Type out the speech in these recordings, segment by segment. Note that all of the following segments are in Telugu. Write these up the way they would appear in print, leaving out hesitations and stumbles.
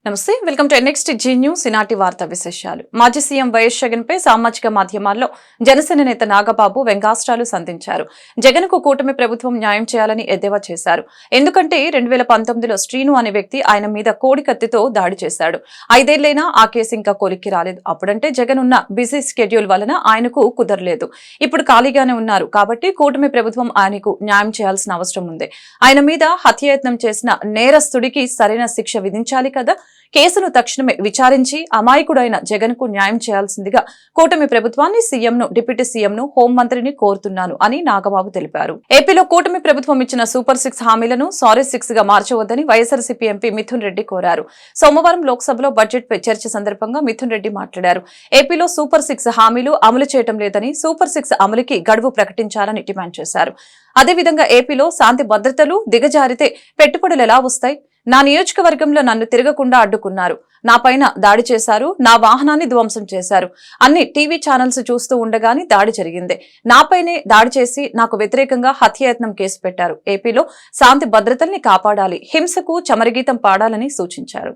నమస్తే welcome to next Zee News ఈనాటి వార్తా విశేషాలు. మాజీ సీఎం వైఎస్ జగన్ పై సామాజిక మాధ్యమాల్లో జనసేన నేత నాగబాబు వ్యంగ్యాస్త్రాలు సంధించారు. జగన్ కు కూటమి ప్రభుత్వం న్యాయం చేయాలని ఎద్దేవా చేశారు. ఎందుకంటే 2019లో శ్రీను అనే వ్యక్తి ఆయన మీద కోడి కత్తితో దాడి చేశాడు. 5 ఏళ్లైనా ఆ కేసు ఇంకా కొలిక్కి రాలేదు. అప్పుడంటే జగన్ ఉన్న బిజీ స్కెడ్యూల్ వలన ఆయనకు కుదరలేదు. ఇప్పుడు ఖాళీగానే ఉన్నారు కాబట్టి కూటమి ప్రభుత్వం ఆయనకు న్యాయం చేయాల్సిన అవసరం ఉంది. ఆయన మీద హత్యాయత్నం చేసిన నేరస్తుడికి సరైన శిక్ష విధించాలి కదా. కేసును తక్షణమే విచారించి అమాయకుడైన జగన్ కు న్యాయం చేయాల్సిందిగా కూటమి ప్రభుత్వాన్ని సీఎంను, డిప్యూటీ సీఎంను, హోంమంత్రిని కోరుతున్నాను అని నాగబాబు తెలిపారు. ఏపీలో కూటమి ప్రభుత్వం ఇచ్చిన సూపర్ 6 హామీలను సారీ 6 గా మార్చవద్దని వైఎస్ఆర్సీపీ ఎంపీ మిథున్ రెడ్డి కోరారు. సోమవారం లోక్సభలో బడ్జెట్ పై చర్చ సందర్భంగా మిథున్ రెడ్డి మాట్లాడారు. ఏపీలో సూపర్ 6 హామీలు అమలు చేయడం లేదని, సూపర్ 6 అమలుకి గడువు ప్రకటించాలని డిమాండ్ చేశారు. అదేవిధంగా ఏపీలో శాంతి భద్రతలు దిగజారితే పెట్టుబడులు ఎలా వస్తాయి? నా నియోజకవర్గంలో నన్ను తిరగకుండా అడ్డుకున్నారు, నాపైన దాడి చేశారు, నా వాహనాన్ని ధ్వంసం చేశారు. అన్ని టీవీ ఛానల్స్ చూస్తూ ఉండగానే దాడి జరిగింది. నాపైనే దాడి చేసి నాకు వ్యతిరేకంగా హత్యాయత్నం కేసు పెట్టారు. ఏపీలో శాంతి భద్రతల్ని కాపాడాలి, హింసకు చమరగీతం పాడాలని సూచించారు.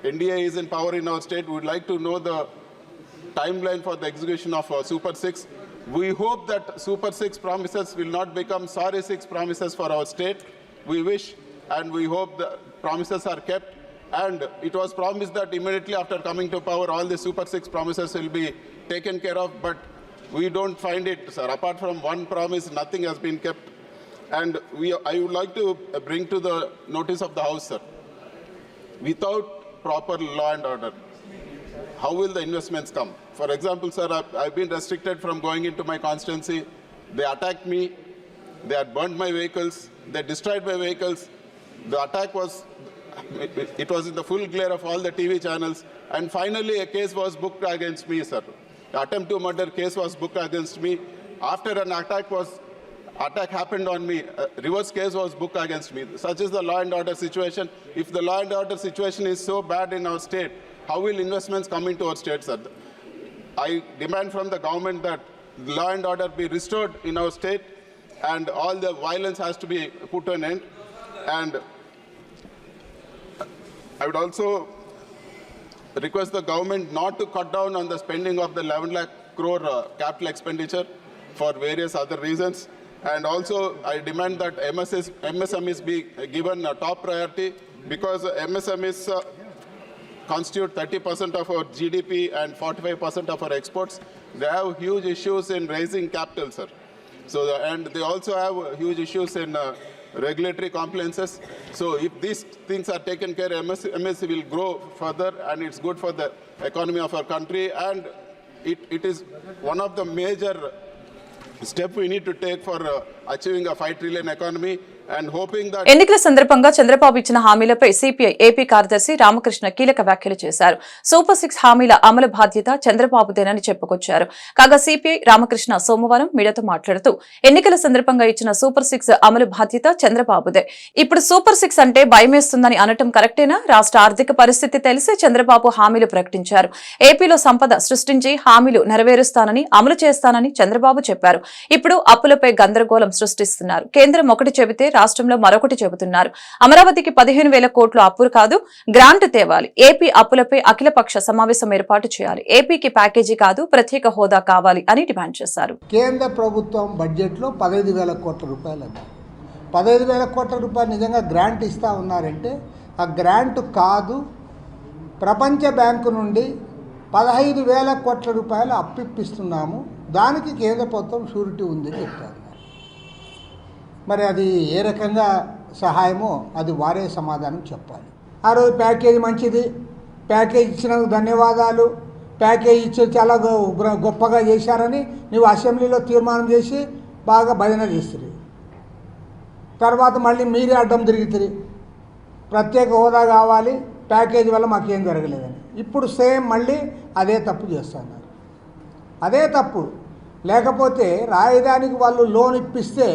NDA is in power in our state. We would like to know the timeline for the execution of Super 6. We hope that Super 6 promises will not become sorry 6 promises for our state. We wish and we hope the promises are kept. And it was promised that immediately after coming to power, all the Super 6 promises will be taken care of. But we don't find it, sir. Apart from one promise, nothing has been kept. And I would like to bring to the notice of the House, sir. Without proper law and order, how will the investments come? For example, sir, I've been restricted from going into my constituency. They attacked me. They had burnt my vehicles. They destroyed my vehicles. The attack was in the full glare of all the TV channels. And finally, a case was booked against me, sir. The attempt to murder case was booked against me. After an attack happened on me, reverse case was booked against me. Such is the law and order situation. If the law and order situation is so bad in our state, how will investments come into our state, sir? I demand from the government that law and order be restored in our state and all the violence has to be put to an end. And I would also request the government not to cut down on the spending of the 11 lakh crore capital expenditure for various other reasons. And also, I demand that MSMEs be given a top priority because MSMEs constitute 30% of our GDP and 45% of our exports. They have huge issues in raising capital, sir. And they also have huge issues in regulatory compliances. So if these things are taken care of, MSME will grow further and it's good for the economy of our country. And it is one of the major step we need to take for achieving a 5 trillion economy and hoping that ఎన్నికల సందర్భంగా చంద్రబాబు ఇచ్చిన హామీలపై సిపిఐ ఏపీ కార్యదర్శి రామకృష్ణ కీలక వ్యాఖ్యలు చేశారు. సూపర్ 6 హామీల అమలు బాధ్యత చంద్రబాబుదేనని చెప్పుకొచ్చారు. కాగా సిపిఐ రామకృష్ణ సోమవారం మీడియాతో మాట్లాడుతూ ఎన్నికల సందర్భంగా ఇచ్చిన సూపర్ 6 అమలు బాధ్యత చంద్రబాబుదే. ఇప్పుడు సూపర్ 6 అంటే భయమేస్తుందని అనటం కరెక్టేనా? రాష్ట్ర ఆర్థిక పరిస్థితి తెలిసే చంద్రబాబు హామీలు ప్రకటించారు. ఏపీలో సంపద సృష్టించి హామీలు నెరవేరుస్తానని, అమలు చేస్తానని చంద్రబాబు చెప్పారు. ఇప్పుడు అప్పులపై గందరగోళం సృష్టిస్తున్నారు. కేంద్రం ఒకటి చెబితే రాష్ట్రంలో మరొకటి చెబుతున్నారు. అమరావతికి 15,000 కోట్లు అప్పులు కాదు, గ్రాంట్ తేవాలి. ఏపీ అప్పులపై అఖిలపక్ష సమావేశం ఏర్పాటు చేయాలి. ఏపీకి ప్యాకేజీ కాదు, ప్రత్యేక హోదా కావాలి అని డిమాండ్ చేశారు. కేంద్ర ప్రభుత్వం బడ్జెట్లో 15,000 కోట్ల రూపాయలు 15,000 కోట్ల రూపాయలు నిజంగా గ్రాంట్ ఇస్తా ఉన్నారంటే ఆ గ్రాంట్ కాదు, ప్రపంచ బ్యాంకు నుండి 15,000 కోట్ల రూపాయలు అప్పిస్తున్నాము, దానికి కేంద్ర ప్రభుత్వం షూరిటీ ఉందని చెప్తారు. మరి అది ఏ రకంగా సహాయమో అది వారే సమాధానం చెప్పాలి. ఆ రోజు ప్యాకేజీ మంచిది, ప్యాకేజ్ ఇచ్చినందుకు ధన్యవాదాలు, ప్యాకేజ్ ఇచ్చి చాలా గొప్పగా చేశారని నువ్వు అసెంబ్లీలో తీర్మానం చేసి బాగా భజన చేస్తుంది. తర్వాత మళ్ళీ మీరే అడ్డం తిరుగుతుంది, ప్రత్యేక హోదా కావాలి, ప్యాకేజీ వల్ల మాకేం జరగలేదని. ఇప్పుడు సేమ్ మళ్ళీ అదే తప్పు చేస్తున్నారు. అదే తప్పు. లేకపోతే రాజధానికి వాళ్ళు లోన్ ఇప్పిస్తే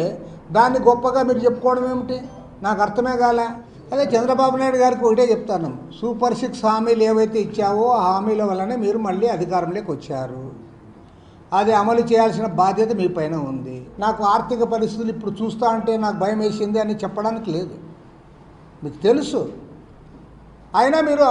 దాన్ని గొప్పగా మీరు చెప్పుకోవడం ఏమిటి? నాకు అర్థమే కాలే. అదే చంద్రబాబు నాయుడు గారికి ఒకటే చెప్తాను, సూపర్ 6 హామీలు ఏవైతే ఇచ్చావో ఆ హామీల వల్లనే మీరు మళ్ళీ అధికారంలోకి వచ్చారు. అది అమలు చేయాల్సిన బాధ్యత మీ పైన ఉంది. నాకు ఆర్థిక పరిస్థితులు ఇప్పుడు చూస్తా అంటే నాకు భయం వేసింది అని చెప్పడానికి లేదు, మీకు తెలుసు. అయినా మీరు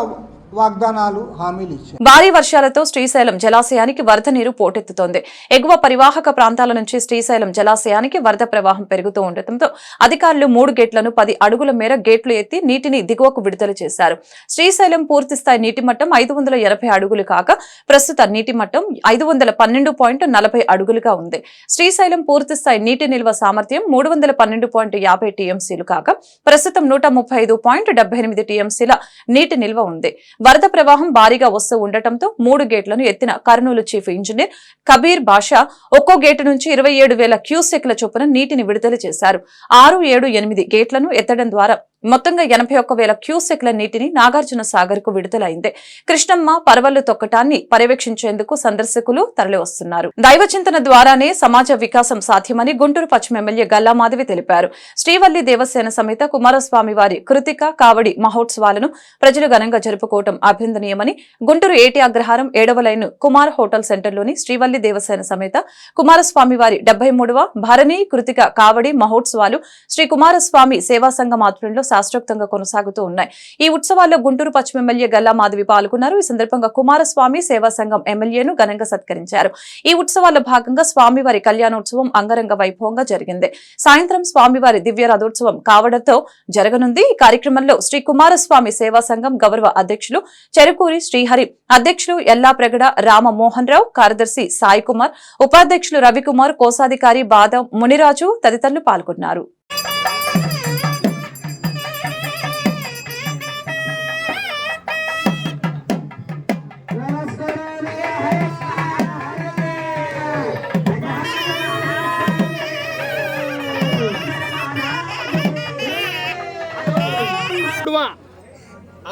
వాగ్దానాలు, హామీలు ఇచ్చారు. భారీ వర్షాలతో శ్రీశైలం జలాశయానికి వరద నీరు పోటెత్తుతోంది. ఎగువ పరివాహక ప్రాంతాల నుంచి శ్రీశైలం జలాశయానికి వరద ప్రవాహం పెరుగుతూ ఉండటంతో అధికారులు 3 గేట్లను 10 అడుగుల మేర గేట్లు ఎత్తి నీటిని దిగువకు విడుదల చేశారు. శ్రీశైలం పూర్తిస్థాయి నీటి మట్టం 580 అడుగులు కాగా ప్రస్తుత నీటి మట్టం 512.40 అడుగులుగా ఉంది. శ్రీశైలం పూర్తిస్థాయి నీటి నిల్వ సామర్థ్యం 312.50 టీఎంసీలు కాగా ప్రస్తుతం 135.78 టీఎంసీల నీటి నిల్వ ఉంది. వరద ప్రవాహం భారీగా వస్తూ ఉండటంతో 3 గేట్లను ఎత్తిన కర్నూలు చీఫ్ ఇంజనీర్ కబీర్ బాషా ఒక్కో గేటు నుంచి 27,000 క్యూసెక్ల చొప్పున నీటిని విడుదల చేశారు. 6, 7, 8 గేట్లను ఎత్తడం ద్వారా మొత్తంగా 81,000 క్యూసెక్ల నీటిని నాగార్జున సాగర్ కు విడుదలైంది. కృష్ణమ్మ పరవళ్లు తొక్కటాన్ని పర్యవేక్షించేందుకు సందర్శకులు తరలివస్తున్నారు. దైవచింతన ద్వారానే సమాజ వికాసం సాధ్యమని గుంటూరు పశ్చిమ ఎమ్మెల్యే గల్లా మాధవి తెలిపారు. శ్రీవల్లి దేవసేన సమేత కుమారస్వామి వారి కృతిక కావడి మహోత్సవాలను ప్రజలు ఘనంగా జరుపుకోవడం అభినందనీయమని గుంటూరు ఏటి అగ్రహారం 7వ లైన్ కుమార్ హోటల్ సెంటర్లోని శ్రీవల్లి దేవసేన సమేత కుమారస్వామి వారి 73వ భరణి కృతిక కావడి మహోత్సవాలు శ్రీ కుమారస్వామి సేవా సంఘం ఆధ్వర్యంలో శాస్త్రోక్తంగా కొనసాగుతూ ఉన్నాయి. ఈ ఉత్సవాల్లో గుంటూరు పశ్చిమ ఎమ్మెల్యే గల్లా మాధవి పాల్గొన్నారు. ఈ సందర్భంగా కుమారస్వామి సేవా సంఘం ఎమ్మెల్యేను ఘనంగా సత్కరించారు. ఈ ఉత్సవాల్లో భాగంగా స్వామివారి కళ్యాణోత్సవం అంగరంగ వైభవంగా జరిగింది. సాయంత్రం స్వామివారి దివ్య రథోత్సవం కావడంతో జరగనుంది. ఈ కార్యక్రమంలో శ్రీ కుమారస్వామి సేవా సంఘం గౌరవ అధ్యక్షులు చెరుకూరి శ్రీహరి, అధ్యక్షులు ఎల్లాప్రగడ రామమోహన్ రావు, కార్యదర్శి సాయి కుమార్, ఉపాధ్యక్షులు రవికుమార్, కోశాధికారి బాదం మునిరాజు తదితరులు పాల్గొన్నారు.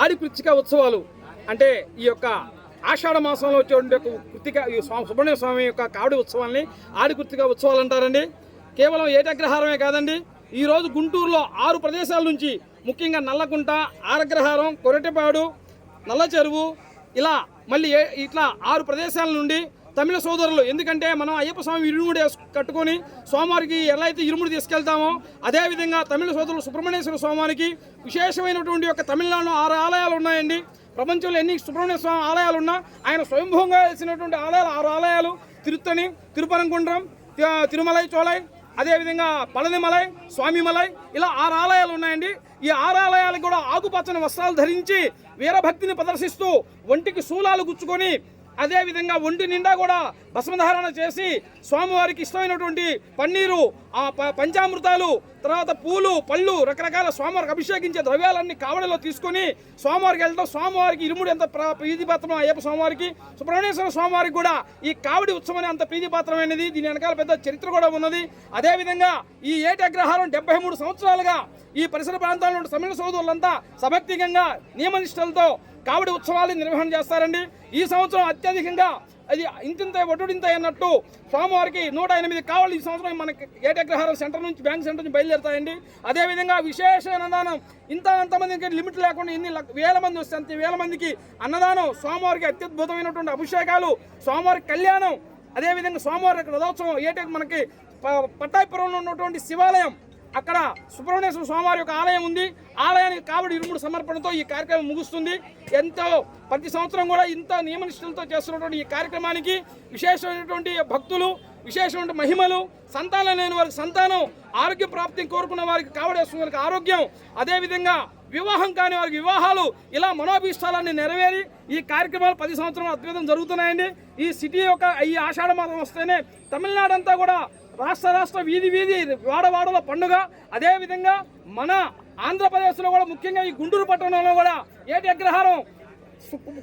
ఆడి కృత్తిక ఉత్సవాలు అంటే ఈ యొక్క ఆషాఢ మాసంలో వచ్చే కృత్తిక సుబ్రహ్మణ్య స్వామి యొక్క కావడి ఉత్సవాన్ని ఆడి కృత్తిక ఉత్సవాలు అంటారండి. కేవలం ఏటగ్రహారమే కాదండి, ఈరోజు గుంటూరులో 6 ప్రదేశాల నుంచి ముఖ్యంగా నల్లకుంట, ఆరగ్రహారం, కొరటెపాడు, నల్ల చెరువు ఇలా మళ్ళీ ఇట్లా 6 ప్రదేశాల నుండి తమిళ సోదరులు, ఎందుకంటే మనం అయ్యప్ప స్వామి ఇరుముడి కట్టుకొని స్వామివారికి ఎలా అయితే ఇరుముడి తీసుకెళ్తామో అదేవిధంగా తమిళ సోదరులు సుబ్రహ్మణ్యేశ్వర స్వామివారికి విశేషమైనటువంటి యొక్క తమిళనాడులో 6 ఆలయాలు ఉన్నాయండి. ప్రపంచంలో ఎన్ని సుబ్రహ్మణ్య స్వామి ఆలయాలు ఉన్నా ఆయన స్వయంభూంగా వేసినటువంటి ఆలయాలు 6 ఆలయాలు తిరుత్తణి, తిరుపరంకుండ్రం, తిరుమలై చోళై, అదేవిధంగా పళనిమలై, స్వామిమలై ఇలా 6 ఆలయాలు ఉన్నాయండి. ఈ 6 ఆలయాలకు కూడా ఆకుపచ్చని వస్త్రాలు ధరించి వీరభక్తిని ప్రదర్శిస్తూ ఒంటికి శూలాలు గుచ్చుకొని అదేవిధంగా ఒంటి నిండా కూడా భస్మధారణ చేసి స్వామివారికి ఇష్టమైనటువంటి పన్నీరు, పంచామృతాలు, తర్వాత పూలు, పళ్ళు, రకరకాల స్వామివారికి అభిషేకించే ద్రవ్యాలన్నీ కావడిలో తీసుకొని స్వామివారికి వెళ్తాం. స్వామివారికి ఇరుముడి ఎంత ప్రీతిపాత్రం అయ్యప్ప స్వామివారికి, సుబ్రహ్మణ్యేశ్వర స్వామివారికి కూడా ఈ కావడి ఉత్సవం అంత ప్రీతిపాత్రమైనది. దీని వెనకాల పెద్ద చరిత్ర కూడా ఉన్నది. అదేవిధంగా ఈ ఏటి అగ్రహారం 73 సంవత్సరాలుగా ఈ పరిసర ప్రాంతాల్లో తమిళ సోదరులంతా సభక్తికంగా నియమనిష్టలతో కావడి ఉత్సవాలు నిర్వహణ చేస్తారండి. ఈ సంవత్సరం అత్యధికంగా అది ఇంతింత ఒడ్డుడింత అన్నట్టు స్వామివారికి 108 కావళ్ళు ఈ సంవత్సరం మనకి ఏటగ్రహారం సెంటర్ నుంచి, బ్యాంక్ సెంటర్ నుంచి బయలుదేరుతాయండి. అదేవిధంగా విశేష అన్నదానం అంతమందికి లిమిట్ లేకుండా ఎన్ని వేల మంది వస్తే అంత వేల మందికి అన్నదానం, స్వామివారికి అత్యద్భుతమైనటువంటి అభిషేకాలు, స్వామివారికి కళ్యాణం, అదేవిధంగా స్వామివారి రథోత్సవం. మనకి పట్టాభిపురంలో ఉన్నటువంటి శివాలయం, అక్కడ సుబ్రహ్మణ్యేశ్వర స్వామివారి యొక్క ఆలయం ఉంది. ఆలయానికి కావడి ఇరుముడు సమర్పణతో ఈ కార్యక్రమం ముగుస్తుంది. ఎంతో ప్రతి సంవత్సరం కూడా ఇంత నియమనిష్టలతో చేస్తున్నటువంటి ఈ కార్యక్రమానికి విశేషమైనటువంటి భక్తులు, విశేషమైన మహిమలు, సంతానం లేని వారికి సంతానం, ఆరోగ్య ప్రాప్తిని కోరుకున్న వారికి కావడేస్తున్న వారికి ఆరోగ్యం, అదేవిధంగా వివాహం కాని వారికి వివాహాలు, ఇలా మనోభీష్టాలన్నీ నెరవేరి ఈ కార్యక్రమాలు 10 సంవత్సరాలు అద్భుతం జరుగుతున్నాయండి. ఈ సిటీ యొక్క ఈ ఆషాఢ మాసం వస్తేనే తమిళనాడు అంతా కూడా రాష్ట్ర వీధి వాడవాడల పండుగ. అదేవిధంగా మన ఆంధ్రప్రదేశ్లో కూడా ముఖ్యంగా ఈ గుంటూరు పట్టణంలో కూడా ఏటి అగ్రహారం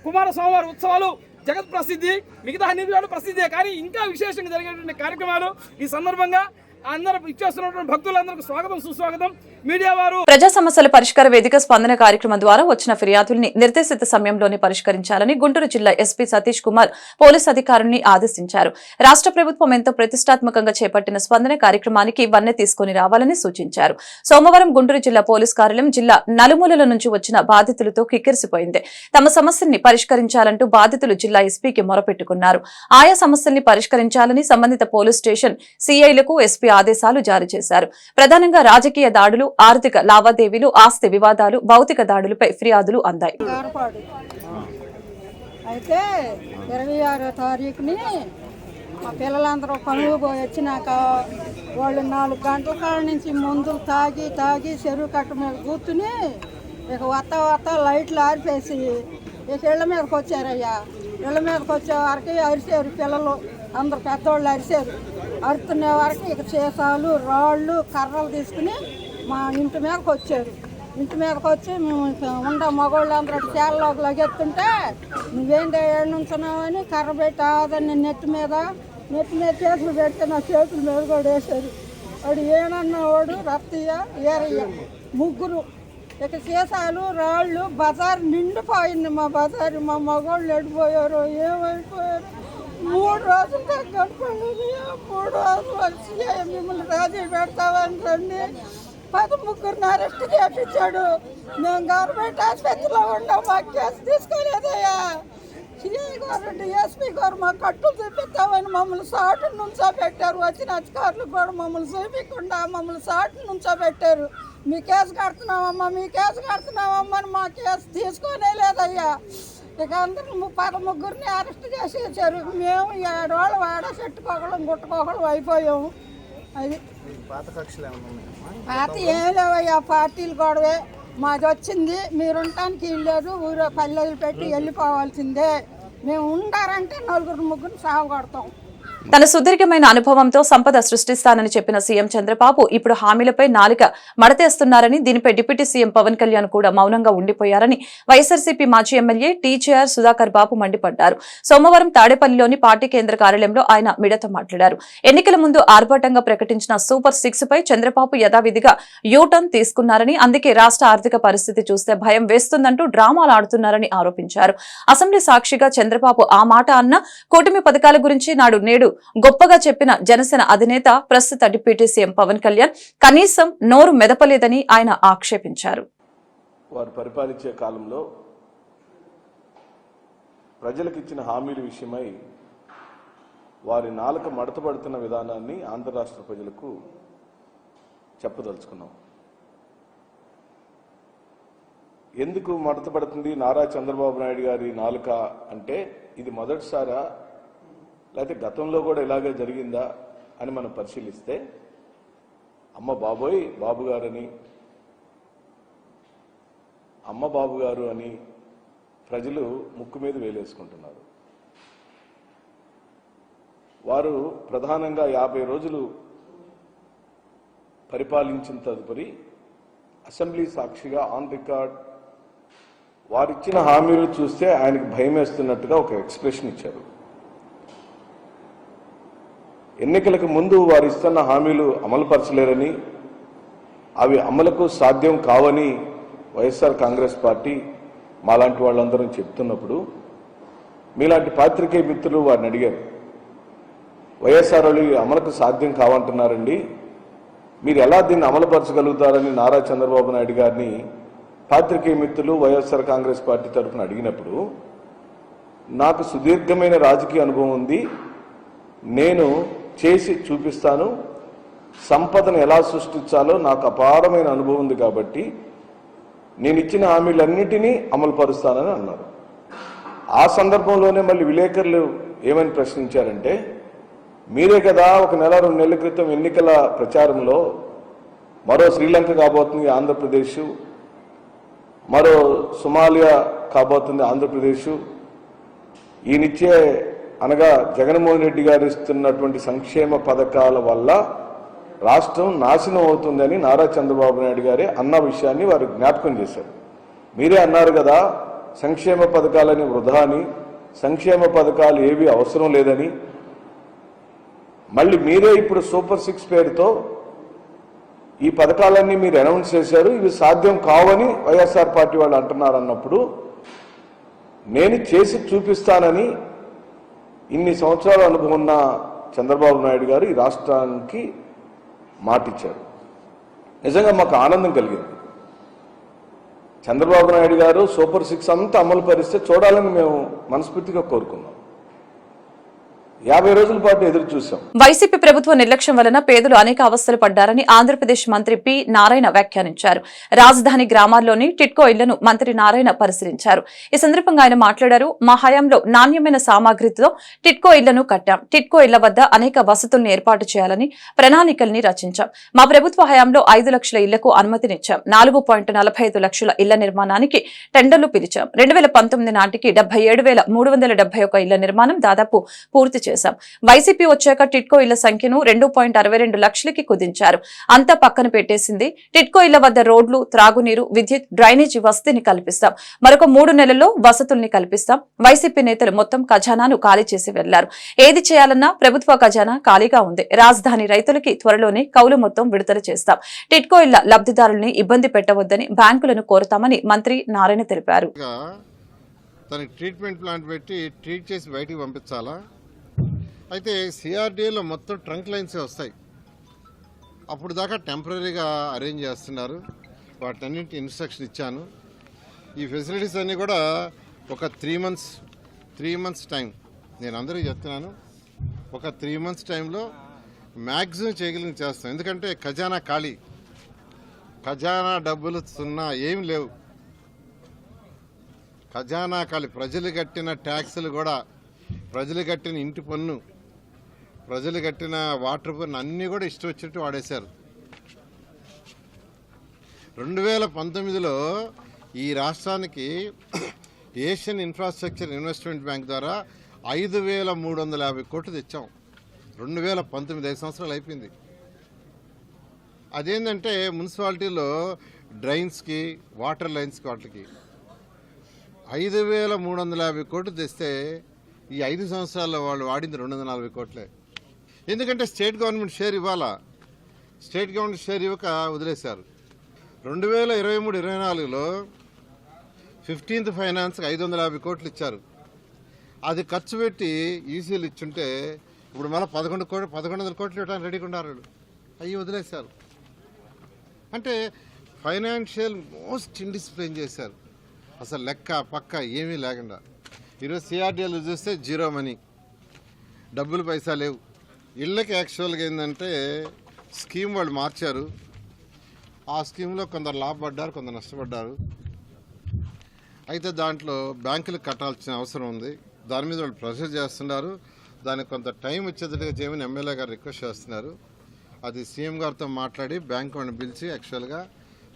కుమారస్వామి వారి ఉత్సవాలు జగత్ ప్రసిద్ధి, మిగతా అన్ని ప్రసిద్ధే, కానీ ఇంకా విశేషంగా జరిగేటువంటి కార్యక్రమాలు ఈ సందర్భంగా అందరూ ఇచ్చేస్తున్నటువంటి భక్తులందరికీ స్వాగతం సుస్వాగతం. మీడియా వారు ప్రజా సమస్యల పరిష్కార వేదిక స్పందన కార్యక్రమం ద్వారా వచ్చిన ఫిర్యాదుల్ని నిర్దేశిత సమయంలోనే పరిష్కరించాలని గుంటూరు జిల్లా ఎస్పీ సతీష్ కుమార్ పోలీస్ అధికారుల్ని ఆదేశించారు. రాష్ట్ర ప్రభుత్వం ఎంతో ప్రతిష్టాత్మకంగా చేపట్టిన స్పందన కార్యక్రమానికి వన్నె తీసుకుని రావాలని సూచించారు. సోమవారం గుంటూరు జిల్లా పోలీస్ కార్యాలయం జిల్లా నలుమూలల నుంచి వచ్చిన బాధితులతో కిక్కిరిసిపోయింది. తమ సమస్యల్ని పరిష్కరించాలంటూ బాధితులు జిల్లా ఎస్పీకి మొరపెట్టుకున్నారు. ఆయా సమస్యల్ని పరిష్కరించాలని సంబంధిత పోలీస్ స్టేషన్ సీఐలకు ఎస్పీ ఆదేశాలు జారీ చేశారు. ప్రధానంగా రాజకీయ దాడులు, ఆర్థిక లావాదేవీలు, ఆస్తి వివాదాలు, భౌతిక దాడులపై ఫిర్యాదులు అందాయి. అయితే 26వ తారీఖుని మా పిల్లలందరూ పనులు పోయి వచ్చినాక వాళ్ళు 4 గంటల కాడ నుంచి మందులు తాగి చెరువు కట్ట మీద కూర్చుని ఇక వత్త లైట్లు ఆరిపేసి ఇక ఇళ్ళ మీదకి వచ్చారయ్యా. ఇళ్ళ మీదకి వచ్చే వరకు అరిసారు పిల్లలు, అందరు పెద్దవాళ్ళు అరిసారు. అరుతున్న వరకు ఇక సీసాలు, రాళ్ళు, కర్రలు తీసుకుని మా ఇంటి మీదకి వచ్చారు. ఇంటి మీదకి వచ్చి మేము మగవాళ్ళు అందరూ చేలలోకి లగెత్తుంటే నువ్వేంటి ఏడు నుంచున్నావని కర్ర పెట్టి ఆదని నెత్తి మీద చేతులు పెడితే నా చేతుల మీద కూడా వేశారు. వాడు ఏనన్నవాడు రత్తయ్య ఏరయ్య ముగ్గురు. ఇక సీసాలు, రాళ్ళు, బజారు నిండిపోయింది. మా బజారు మా మగవాళ్ళు ఎడిపోయారు, ఏమైపోయారు. 3 రోజులు గడపలేదు. 3 రోజులు వచ్చి మిమ్మల్ని రాజీ పెడతామని రండి 13 అరెస్ట్ చేయించాడు. మేము గవర్నమెంట్ ఆసుపత్రిలో ఉన్నాం, మా కేసు తీసుకోలేదయ్యా. సిఐ గారు, డిఎస్పీ గారు మా కట్టులు చూపిస్తామని మమ్మల్ని సాటు నుంచోబెట్టారు. వచ్చిన అధికారులు కూడా మమ్మల్ని చూపించకుండా మమ్మల్ని సాటు నుంచోబెట్టారు. మీ కేసు కడుతున్నామమ్మా అని మా కేసు తీసుకోనే లేదయ్యా. ఇక అందరూ 13 అరెస్ట్ చేసేసారు. మేము 7 రోజులు వాడ చెట్టుకోగలం గుట్టుకోగలం అయిపోయాము. అది పార్టీ ఏం లేవయ్యా, పార్టీలు గొడవే. మాది వచ్చింది, మీరు ఉండటానికి లేదు, ఊరు పల్లెలు పెట్టి వెళ్ళిపోవాల్సిందే. మేము ఉండారంటే 4-3 సాగు కొడతాం. తన సుదీర్ఘమైన అనుభవంతో సంపద సృష్టిస్తానని చెప్పిన సీఎం చంద్రబాబు ఇప్పుడు హామీలపై నాలిక మడతేస్తున్నారని, దీనిపై డిప్యూటీ సీఎం పవన్ కళ్యాణ్ కూడా మౌనంగా ఉండిపోయారని వైఎస్ఆర్సీపీ మాజీ ఎమ్మెల్యే టీజేఆర్ సుధాకర్ బాబు మండిపడ్డారు. సోమవారం తాడేపల్లిలోని పార్టీ కేంద్ర కార్యాలయంలో ఆయన మీడియాతో మాట్లాడారు. ఎన్నికల ముందు ఆర్భాటంగా ప్రకటించిన సూపర్ 6 పై చంద్రబాబు యథావిధిగా యూటర్న్ తీసుకున్నారని, అందుకే రాష్ట్ర ఆర్థిక పరిస్థితి చూస్తే భయం వేస్తుందంటూ డ్రామాలు ఆడుతున్నారని ఆరోపించారు. అసెంబ్లీ సాక్షిగా చంద్రబాబు ఆ మాట అన్న, కూటమి పథకాల గురించి నేడు గొప్పగా చెప్పిన జనసేన అధినేత ప్రస్తుత డిప్యూటీ సీఎం పవన్ కళ్యాణ్ కనీసం నోరు మెదపలేదని ఆయన ఆక్షేపించారు. వారు పరిపాలించే కాలంలో ప్రజలకు ఇచ్చిన హామీల విషయమై వారి నాలుక మడతపడుతున్న విధానాన్ని ఆంధ్ర రాష్ట్ర ప్రజలకు చెప్పదలుచుకున్నాం. ఎందుకు మడతపడుతుంది నారా చంద్రబాబు నాయుడు గారి నాలుక అంటే, ఇది మొదటిసారా లేకపోతే గతంలో కూడా ఇలాగే జరిగిందా అని మనం పరిశీలిస్తే, అమ్మ బాబోయ్ బాబు గారని, అమ్మ బాబు గారు అని ప్రజలు ముక్కు మీద వేలేసుకుంటున్నారు. వారు ప్రధానంగా 50 రోజులు పరిపాలించిన తదుపరి అసెంబ్లీ సాక్షిగా ఆన్ రికార్డ్ వారిచ్చిన హామీలు చూస్తే ఆయనకు భయం వేస్తున్నట్టుగా ఒక ఎక్స్ప్రెషన్ ఇచ్చారు. ఎన్నికలకు ముందు వారు ఇస్తున్న హామీలు అమలుపరచలేరని, అవి అమలుకు సాధ్యం కావని వైఎస్ఆర్ కాంగ్రెస్ పార్టీ మాలాంటి వాళ్ళందరం చెప్తున్నప్పుడు మీలాంటి పాత్రికేయ మిత్రులు వారిని అడిగారు, వైఎస్ఆర్ వాళ్ళు అమలుకు సాధ్యం కావంటున్నారండి, మీరు ఎలా దీన్ని అమలుపరచగలుగుతారని నారా చంద్రబాబు నాయుడు గారిని పాత్రికేయ మిత్రులు వైఎస్ఆర్ కాంగ్రెస్ పార్టీ తరఫున అడిగినప్పుడు, నాకు సుదీర్ఘమైన రాజకీయ అనుభవం ఉంది, నేను చేసి చూపిస్తాను, సంపదను ఎలా సృష్టించాలో నాకు అపారమైన అనుభవం ఉంది కాబట్టి నేను ఇచ్చిన హామీలన్నిటినీ అమలుపరుస్తానని అన్నారు. ఆ సందర్భంలోనే మళ్ళీ విలేకరులు ఏమని ప్రశ్నించారంటే, మీరే కదా 1 నెల 2 నెలల క్రితం ఎన్నికల ప్రచారంలో మరో శ్రీలంక కాబోతుంది ఆంధ్రప్రదేశ్, మరో సోమాలియా కాబోతుంది ఆంధ్రప్రదేశ్, ఈయనిచ్చే అనగా జగన్మోహన్ రెడ్డి గారు ఇస్తున్నటువంటి సంక్షేమ పథకాల వల్ల రాష్ట్రం నాశనం అవుతుందని నారా చంద్రబాబు నాయుడు గారే అన్న విషయాన్ని వారు జ్ఞాపకం చేశారు. మీరే అన్నారు కదా సంక్షేమ పథకాలని వృధా అని, సంక్షేమ పథకాలు ఏవి అవసరం లేదని, మళ్ళీ మీరే ఇప్పుడు సూపర్ 6 పేరుతో ఈ పథకాలన్నీ మీరు అనౌన్స్ చేశారు, ఇవి సాధ్యం కావని వైఎస్ఆర్ పార్టీ వాళ్ళు అంటున్నారు అన్నప్పుడు నేను చేసి చూపిస్తానని ఇన్ని సంవత్సరాల అనుభవం ఉన్న చంద్రబాబు నాయుడు గారు ఈ రాష్ట్రానికి మాటిచ్చారు. నిజంగా మాకు ఆనందం కలిగింది. చంద్రబాబు నాయుడు గారు సూపర్ 6 అంతా అమలు పరిస్తే చూడాలని మేము మనస్ఫూర్తిగా కోరుకున్నాం. 50 రోజుల పాటు ఎదురు చూశాం. వైసీపీ ప్రభుత్వ నిర్లక్ష్యం వలన పేదలు అనేక అవస్థలు పడ్డారని ఆంధ్రప్రదేశ్ మంత్రి పి నారాయణ వ్యాఖ్యానించారు. రాజధాని గ్రామాల్లోని టిట్కో ఇళ్లను మంత్రి నారాయణ పరిశీలించారు. ఈ సందర్భంగా ఆయన మాట్లాడారు. మా హయాంలో నాణ్యమైన సామాగ్రితో టిట్కో ఇళ్లను కట్టాం. టిట్కో ఇళ్ల వద్ద అనేక వసతుల్ని ఏర్పాటు చేయాలని ప్రణాళికల్ని రచించాం. మా ప్రభుత్వ హయాంలో 5 లక్షల ఇళ్లకు అనుమతినిచ్చాం. 4.45 లక్షల ఇళ్ల నిర్మాణానికి టెండర్లు పిలిచాం. 2019 నాటికి 77,371 ఇళ్ల నిర్మాణం దాదాపు పూర్తి చేశాం. వైసీపీ వచ్చాక టిట్కో ఇళ్ల సంఖ్యను 2.62 లక్షలకి కుదించారు. అంతా పక్కన పెట్టేసింది. టిట్కో ఇళ్ల వద్ద రోడ్లు, త్రాగునీరు, విద్యుత్, డ్రైనేజీ వసతిని కల్పిస్తాం. మరొక 3 నెలల్లో వసతుల్ని కల్పిస్తాం. వైసీపీ నేతలు మొత్తం ఖజానాను ఖాళీ చేసి వెళ్లారు. ఏది చేయాలన్నా ప్రభుత్వ ఖజానా ఖాళీగా ఉంది. రాజధాని రైతులకి త్వరలోనే కౌలు మొత్తం విడుదల చేస్తాం. టిట్కో ఇళ్ల లబ్ధిదారుల్ని ఇబ్బంది పెట్టవద్దని బ్యాంకులను కోరుతామని మంత్రి నారాయణ తెలిపారు. తనకి ట్రీట్మెంట్ ప్లాంట్ పెట్టి ట్రీట్ చేసి బయటికి పంపించాలా? అయితే సిఆర్డీఏలో మొత్తం ట్రంక్ లైన్సే వస్తాయి. అప్పుడు దాకా టెంపరీగా అరేంజ్ చేస్తున్నారు. వాటన్నింటి ఇన్స్ట్రక్షన్ ఇచ్చాను. ఈ ఫెసిలిటీస్ అన్నీ కూడా ఒక 3 మంత్స్ టైం నేను అందరికీ చెప్తున్నాను. ఒక 3 మంత్స్ టైంలో మ్యాక్సిమం చేయగలిగిన చేస్తాం. ఎందుకంటే ఖజానా ఖాళీ, ఖజానా డబ్బులు సున్నా, ఏం లేవు. ఖజానా ఖాళీ. ప్రజలు కట్టిన ట్యాక్సులు కూడా, ప్రజలు కట్టిన ఇంటి పన్ను, ప్రజలు కట్టిన వాటర్ పన్ను అన్నీ కూడా ఇష్టం వచ్చినట్టు వాడేశారు. 2019లో ఈ రాష్ట్రానికి ఏషియన్ ఇన్ఫ్రాస్ట్రక్చర్ ఇన్వెస్ట్మెంట్ బ్యాంక్ ద్వారా 5,350 కోట్లు తెచ్చాం. 2019 5 సంవత్సరాలు అయిపోయింది. అదేంటంటే మున్సిపాలిటీలో డ్రైన్స్కి, వాటర్ లైన్స్కి, వాటికి 5,350 కోట్లు తెస్తే ఈ 5 సంవత్సరాల్లో వాళ్ళు వాడింది 240 కోట్లే. ఎందుకంటే స్టేట్ గవర్నమెంట్ షేర్ ఇవ్వాలా. స్టేట్ గవర్నమెంట్ షేర్ ఇవ్వక వదిలేశారు. 2023-24లో 15th ఫైనాన్స్కి 550 కోట్లు ఇచ్చారు. అది ఖర్చు పెట్టి ఈసీలు ఇచ్చుంటే ఇప్పుడు మళ్ళీ 1100 కోట్లు ఇవ్వడానికి రెడీగా ఉన్నారు. అవి వదిలేశారు. అంటే ఫైనాన్షియల్ మోస్ట్ ఇండిసిప్లిన్ చేశారు. అసలు లెక్క పక్క ఏమీ లేకుండా. ఈరోజు సిఆర్డీఎల్ చూస్తే 0 మనీ, డబ్బులు పైసా లేవు. ఇళ్ళకి యాక్చువల్గా ఏంటంటే స్కీమ్ వాళ్ళు మార్చారు. ఆ స్కీమ్లో కొందరు లాభపడ్డారు, కొందరు నష్టపడ్డారు. అయితే దాంట్లో బ్యాంకులకు కట్టాల్సిన అవసరం ఉంది. దాని మీద వాళ్ళు ప్రెషర్ చేస్తున్నారు. దానికి కొంత టైం వచ్చేటట్టుగా చేయమని ఎమ్మెల్యే గారు రిక్వెస్ట్ చేస్తున్నారు. అది సీఎం గారితో మాట్లాడి బ్యాంక్ వాళ్ళని పిలిచి యాక్చువల్గా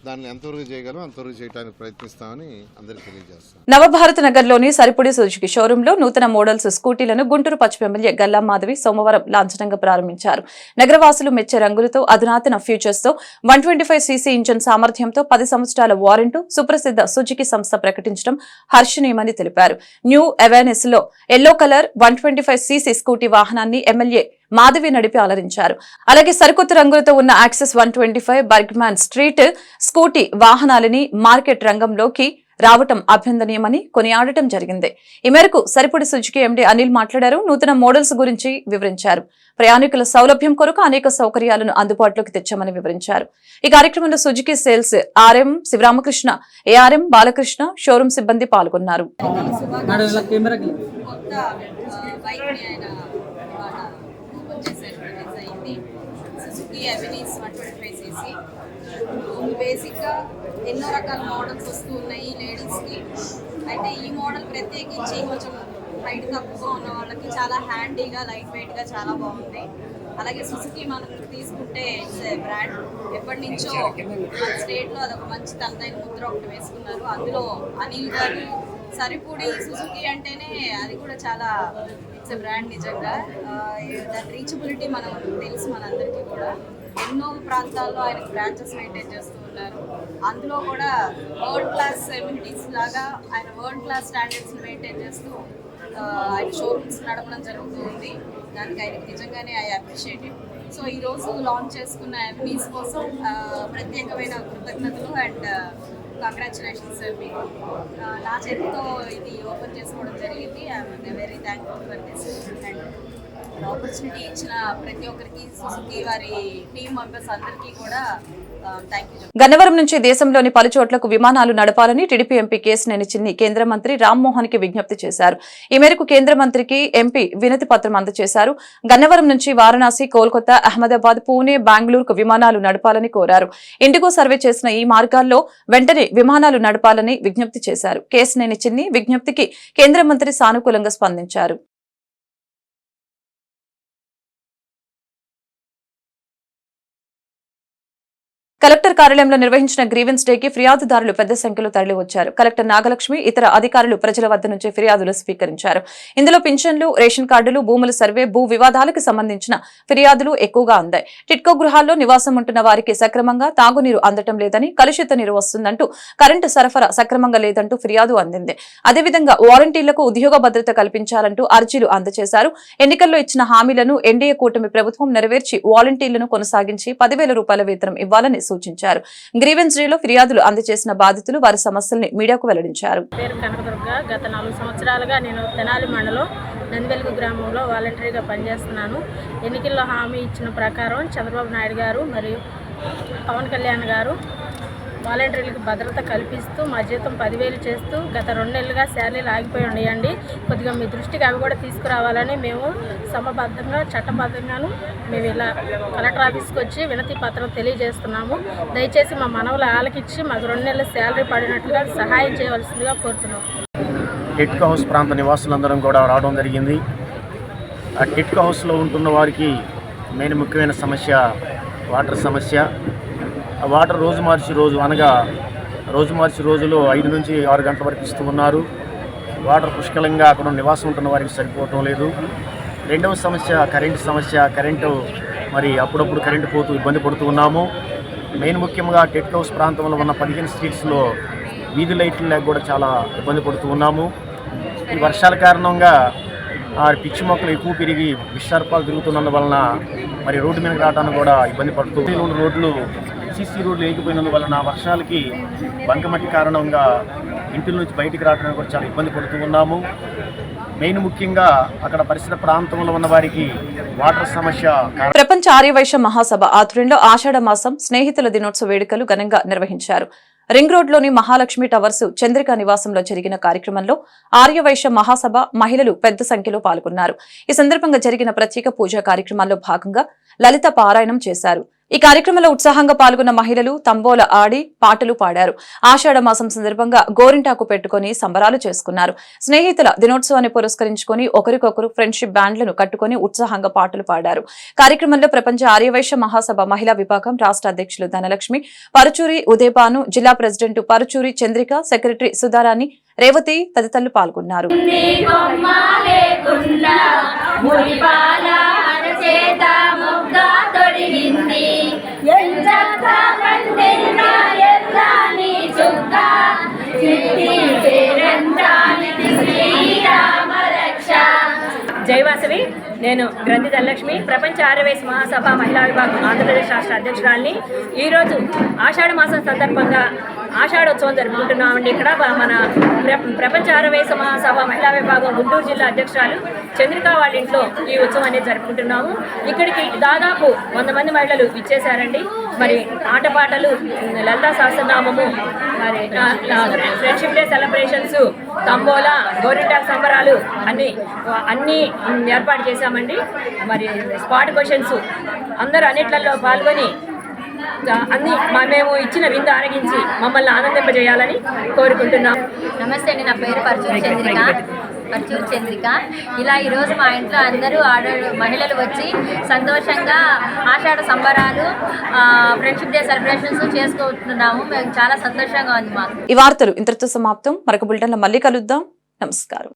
దాన్ని ఎంతవరకు చేయగలం అంతవరకు చేయడానికి ప్రయత్నిస్తామని అందరికీ తెలియజేస్తాం. నవభారత్ నగర్లోని సరిపుడి సుజుకి షోరూంలో నూతన మోడల్స్ స్కూటీలను గుంటూరు పశ్చిమ ఎమ్మెల్యే గల్లా మాధవి సోమవారం లాంఛనంగా ప్రారంభించారు. నగరవాసులు మెచ్చే రంగులతో, అధునాతన ఫీచర్స్ తో 125cc ఇంజన్ సామర్థ్యంతో 10 సంవత్సరాల వారంటీ సుప్రసిద్ధ సుజుకి సంస్థ ప్రకటించడం హర్షణీయమని తెలిపారు. న్యూ అవేర్నెస్ లో ఎల్లో కలర్ 125cc స్కూటీ వాహనాన్ని ఎమ్మెల్యే మాధవి నడిపి అలరించారు. అలాగే సరికొత్త రంగులతో ఉన్న యాక్సెస్ 125 బర్గ్మాన్ స్ట్రీట్ స్కూటీ వాహనాలని మార్కెట్ రంగంలోకి రావటం అభినందనీయమని కొనియాడటం జరిగింది. ఈ మేరకు సరిపుడి సుజుకి ఎండీ అనిల్ మాట్లాడారు. నూతన మోడల్స్ గురించి వివరించారు. ప్రయాణికుల సౌలభ్యం కొరకు అనేక సౌకర్యాలను అందుబాటులోకి తెచ్చామని వివరించారు. ఈ కార్యక్రమంలో Suzuki sales RM Sivaramakrishna, ARM Balakrishna, showroom సిబ్బంది పాల్గొన్నారు. బేసిక్గా ఎన్నో రకాల మోడల్స్ వస్తూ ఉన్నాయి లేడీస్కి. అయితే ఈ మోడల్ ప్రత్యేకించి కొంచెం హైట్ తక్కువగా ఉన్న వాళ్ళకి చాలా హ్యాండీగా, లైట్ వెయిట్గా చాలా బాగుంది. అలాగే సుజుకి మనం తీసుకుంటే ఇట్స్ బ్రాండ్. ఎప్పటి నుంచో మన స్టేట్లో అదొక మంచి తనదైన ముద్ర ఒకటి వేసుకున్నారు. అందులో అనిల్ గారు సరిపూడి సుజుకి అంటేనే అది కూడా చాలా ఇట్స్ బ్రాండ్. నిజంగా దాని రీచబిలిటీ మనం తెలుసు మనందరికీ కూడా. ఎన్నో ప్రాంతాల్లో ఆయన బ్రాంచెస్ మెయింటైన్ చేస్తూ ఉన్నారు. అందులో కూడా వరల్డ్ క్లాస్ ఎమ్యూనిటీస్ లాగా ఆయన వరల్డ్ క్లాస్ స్టాండర్డ్స్ మెయింటైన్ చేస్తూ ఆయన షోరూమ్స్ నడపడం జరుగుతుంది. దానికి ఆయనకి నిజంగానే ఐ అప్రిషియేట్ ఇట్. సో ఈరోజు లాంచ్ చేసుకున్న ఎంపీస్ కోసం ప్రత్యేకమైన కృతజ్ఞతలు అండ్ కంగ్రాచులేషన్స్ సార్. మీకు నా చేతితో ఇది ఓపెన్ చేసుకోవడం జరిగింది. I'm very thankful for this and opportunity ఇచ్చిన ప్రతి ఒక్కరికి, సుజుకి వారి టీమ్ మెంబర్స్ అందరికీ కూడా థ్యాంక్ యూ. గన్నవరం నుంచి దేశంలోని పలు చోట్లకు విమానాలు నడపాలని టీడీపీ ఎంపీ కేశినేని చిన్ని కేంద్ర మంత్రి రామ్మోహన్ కి విజ్ఞప్తి చేశారు. ఈ మేరకు కేంద్ర మంత్రికి ఎంపీ వినతి పత్రం అందజేశారు. గన్నవరం నుంచి వారణాసి, కోల్కతా, అహ్మదాబాద్, పూణే, బెంగళూరుకు విమానాలు నడపాలని కోరారు. ఇండిగో సర్వే చేసిన ఈ మార్గాల్లో వెంటనే విమానాలు నడపాలని విజ్ఞప్తి చేశారు. కేశినేని చిన్ని విజ్ఞప్తికి కేంద్ర మంత్రి సానుకూలంగా స్పందించారు. కలెక్టర్ కార్యాలయంలో నిర్వహించిన గ్రీవెన్స్ డేకి ఫిర్యాదుదారులు పెద్ద సంఖ్యలో తరలివచ్చారు. కలెక్టర్ నాగలక్ష్మి, ఇతర అధికారులు ప్రజల వద్ద నుంచి ఫిర్యాదులు స్వీకరించారు. ఇందులో పింఛన్లు, రేషన్ కార్డులు, భూముల సర్వే, భూ వివాదాలకు సంబంధించిన ఫిర్యాదులు ఎక్కువగా అందాయి. టిట్కో గృహాల్లో నివాసం ఉంటున్న వారికి సక్రమంగా తాగునీరు అందటం లేదని, కలుషిత నీరు వస్తుందంటూ, కరెంటు సరఫరా సక్రమంగా లేదంటూ ఫిర్యాదు అందింది. అదేవిధంగా వాలంటీర్లకు ఉద్యోగ భద్రత కల్పించాలంటూ అర్జీలు అందజేశారు. ఎన్నికల్లో ఇచ్చిన హామీలను ఎన్డీఏ కూటమి ప్రభుత్వం నెరవేర్చి వాలంటీర్లను కొనసాగించి 10,000 రూపాయల వేతనం ఇవ్వాలని సూచించారు. గ్రీవెన్స్ డేలో ఫిర్యాదులు అందజేసిన బాధితులు వారి సమస్యల్ని మీడియాకు వెల్లడించారు. పేరు కనకదుర్గ. గత 4 సంవత్సరాలుగా నేను తెనాలి మండలం నందివెలుగు గ్రామంలో వాలంటరీగా పనిచేస్తున్నాను. ఎన్నికల్లో హామీ ఇచ్చిన ప్రకారం చంద్రబాబు నాయుడు గారు మరియు పవన్ కళ్యాణ్ గారు వాలంటీర్లకు భద్రత కల్పిస్తూ మా జీతం 10,000 చేస్తూ గత 2 నెలలుగా శాలరీలు ఆగిపోయి ఉన్నాయండి. కొద్దిగా మీ దృష్టికి అవి కూడా తీసుకురావాలని మేము సమబద్ధంగా చట్టబద్ధంగాను మేము ఇలా కలెక్టర్ ఆఫీస్కి వచ్చి వినతి పత్రం తెలియజేస్తున్నాము. దయచేసి మా మనవులు ఆలకిచ్చి మాకు 2 నెలల శాలరీ పడినట్లుగా సహాయం చేయవలసిందిగా కోరుతున్నాము. టిట్కో హౌస్ ప్రాంత నివాసులందరం కూడా రావడం జరిగింది. ఆ టిట్కో హౌస్లో ఉంటున్న వారికి మెయిన్ ముఖ్యమైన సమస్య వాటర్ సమస్య. ఆ వాటర్ రోజు మార్చి రోజు అనగా రోజు మార్చి రోజులో 5 నుంచి 6 గంటల వరకు ఇస్తూ ఉన్నారు. వాటర్ పుష్కలంగా అక్కడ నివాసం ఉంటున్న వారికి సరిపోవటం లేదు. రెండవ సమస్య కరెంటు సమస్య. కరెంటు మరి అప్పుడప్పుడు కరెంటు పోతూ ఇబ్బంది పడుతూ ఉన్నాము. మెయిన్ ముఖ్యంగా టిట్కో హౌస్ ప్రాంతంలో ఉన్న 15 స్ట్రీట్స్లో వీధి లైట్లు లేక కూడా చాలా ఇబ్బంది పడుతూ ఉన్నాము. ఈ వర్షాల కారణంగా పిచ్చి మొక్కలు ఎక్కువ పెరిగి విషార్పాలు తిరుగుతున్నందువలన మరి రోడ్డు మీదకి రావడానికి కూడా ఇబ్బంది పడుతూ రోడ్లు సీసీ రోడ్లు లేకపోయినందువలన వర్షాలకి బంకమట్టి కారణంగా ఇంటి నుంచి బయటికి రావడానికి కూడా చాలా ఇబ్బంది పడుతూ ఉన్నాము. మెయిన్ ముఖ్యంగా అక్కడ పరిసర ప్రాంతంలో ఉన్న వారికి వాటర్ సమస్య. ప్రపంచ ఆర్యవైశ్య మహాసభ ఆధ్వర్యంలో ఆషాఢ మాసం స్నేహితుల దినోత్సవ వేడుకలు ఘనంగా నిర్వహించారు. రింగ్ రోడ్లోని మహాలక్ష్మి టవర్స్ చంద్రికా నివాసంలో జరిగిన కార్యక్రమంలో ఆర్యవైశ్య మహాసభ మహిళలు పెద్ద సంఖ్యలో పాల్గొన్నారు. ఈ సందర్భంగా జరిగిన ప్రత్యేక పూజా కార్యక్రమాల్లో భాగంగా లలిత పారాయణం చేశారు. ఈ కార్యక్రమంలో ఉత్సాహంగా పాల్గొన్న మహిళలు తంబోల ఆడి పాటలు పాడారు. ఆషాఢ మాసం సందర్భంగా గోరింటాకు పెట్టుకుని సంబరాలు చేసుకున్నారు. స్నేహితుల దినోత్సవాన్ని పురస్కరించుకుని ఒకరికొకరు ఫ్రెండ్షిప్ బ్యాండ్లను కట్టుకుని ఉత్సాహంగా పాటలు పాడారు. కార్యక్రమంలో ప్రపంచ ఆర్యవైశ్య మహాసభ మహిళా విభాగం రాష్ట్ర అధ్యక్షులు ధనలక్ష్మి, పరుచూరి ఉదయపాను, జిల్లా ప్రెసిడెంట్ పరుచూరి చంద్రిక, సెక్రటరీ సుధారాణి, రేవతి తదితరులు పాల్గొన్నారు. జైవాసవి. నేను గ్రంథి ధనలక్ష్మి, ప్రపంచ ఆర్యవైశ్య మహాసభ మహిళా విభాగం ఆంధ్రప్రదేశ్ రాష్ట్ర అధ్యక్షురాలిని. ఈరోజు ఆషాఢ మాసం సందర్భంగా ఆషాఢోత్సవం జరుపుకుంటున్నామండి. ఇక్కడ మన ప్రపంచ ఆర్యవైశ్య మహాసభ మహిళా విభాగం గుంటూరు జిల్లా అధ్యక్షురాలు చంద్రికా వాళ్ళ ఇంట్లో ఈ ఉత్సవం అనేది జరుపుకుంటున్నాము. ఇక్కడికి దాదాపు 100 మంది మహిళలు ఇచ్చేశారండి. మరి ఆటపాటలు, లలితా సహస్రనామము, మరి ఫ్రెండ్షిప్ డే సెలబ్రేషన్స్, తంబోలా, గోరింటాకు సంబరాలు అన్నీ ఏర్పాటు చేశామండి. మరి స్పాట్ క్వశ్చన్స్ అందరూ అన్నిట్లలో పాల్గొని అన్ని మేము ఇచ్చిన విందు ఆరగించి మమ్మల్ని ఆనందింపజేయాలని కోరుకుంటున్నాం. నమస్తే అండి, నా పేరు పరుచూరి చంద్రిక. ఇలా ఈరోజు మా ఇంట్లో అందరూ మహిళలు వచ్చి సంతోషంగా ఆషాఢ సంబరాలు, ఫ్రెండ్షిప్ డే సెలబ్రేషన్స్ చేసుకుంటున్నాము. మేము చాలా సంతోషంగా ఉంది మాకు. ఈ వార్తలు ఇంతటితో సమాప్తం. మరొక బులెటిన్లో మళ్ళీ కలుద్దాం. నమస్కారం.